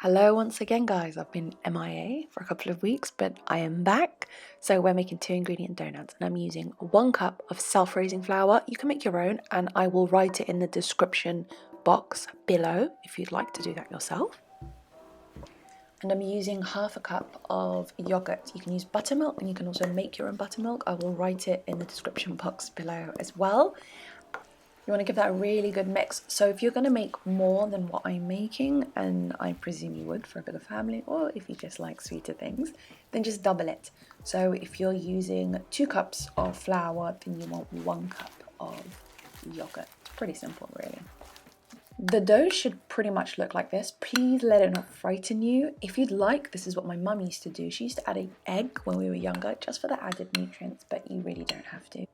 Hello once again, guys. I've been MIA for a couple of weeks, but I am back. So we're making 2-ingredient donuts, and I'm using 1 cup of self-raising flour. You can make your own, and I will write it in the description box below if you'd like to do that yourself. And I'm using 1/2 cup of yogurt. You can use buttermilk, and you can also make your own buttermilk. I will write it in the description box below as well. You want to give that a really good mix. So if you're going to make more than what I'm making, and I presume you would for a bigger family, or if you just like sweeter things, then just double it. So if you're using 2 cups of flour, then you want 1 cup of yogurt. It's pretty simple, really. The dough should pretty much look like this. Please let it not frighten you. If you'd like, this is what my mum used to do. She used to add an egg when we were younger, just for the added nutrients, but you really don't have to.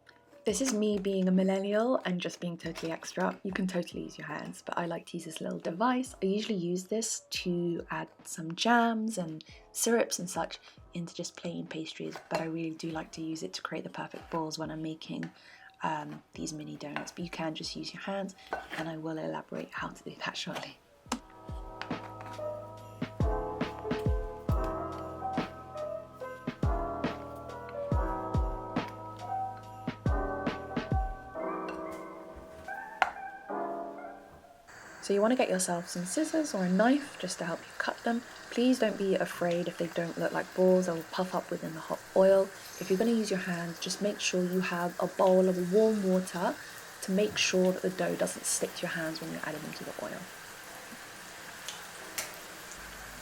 This is me being a millennial and just being totally extra. You can totally use your hands, but I like to use this little device. I usually use this to add some jams and syrups and such into just plain pastries, but I really do like to use it to create the perfect balls when I'm making these mini donuts. But you can just use your hands, and I will elaborate how to do that shortly. So you want to get yourself some scissors or a knife just to help you cut them. Please don't be afraid if they don't look like balls. They will puff up within the hot oil. If you're going to use your hands, just make sure you have a bowl of warm water to make sure that the dough doesn't stick to your hands when you're adding them to the oil.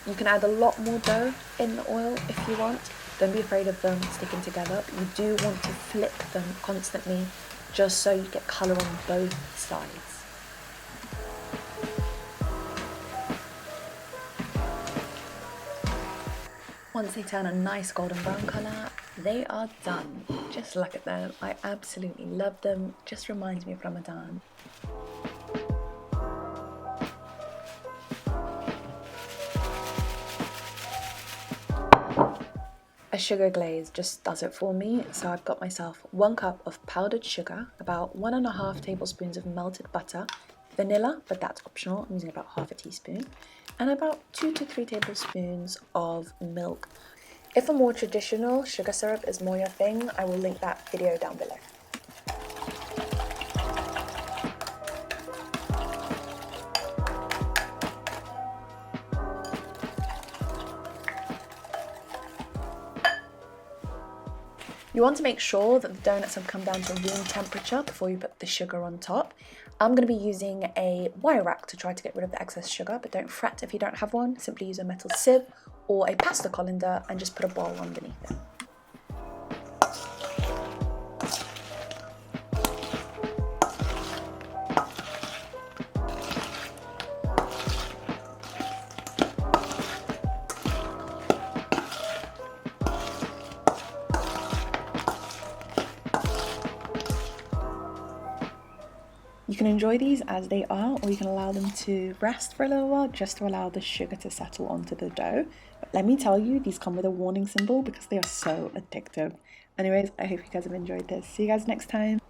You can add a lot more dough in the oil if you want. Don't be afraid of them sticking together, but you do want to flip them constantly just so you get colour on both sides. Once they turn a nice golden brown colour, they are done. Just look at them. I absolutely love them. Just reminds me of Ramadan. A sugar glaze just does it for me. So I've got myself 1 cup of powdered sugar, about 1½ tablespoons of melted butter, vanilla, but that's optional. I'm using about 1/2 teaspoon, and about 2 to 3 tablespoons of milk. If a more traditional sugar syrup is more your thing, I will link that video down below. You want to make sure that the donuts have come down to room temperature before you put the sugar on top. I'm going to be using a wire rack to try to get rid of the excess sugar, but don't fret if you don't have one. Simply use a metal sieve or a pasta colander and just put a bowl underneath it. You can enjoy these as they are, or you can allow them to rest for a little while just to allow the sugar to settle onto the dough. But let me tell you, these come with a warning symbol because they are so addictive. Anyways, I hope you guys have enjoyed this. See you guys next time.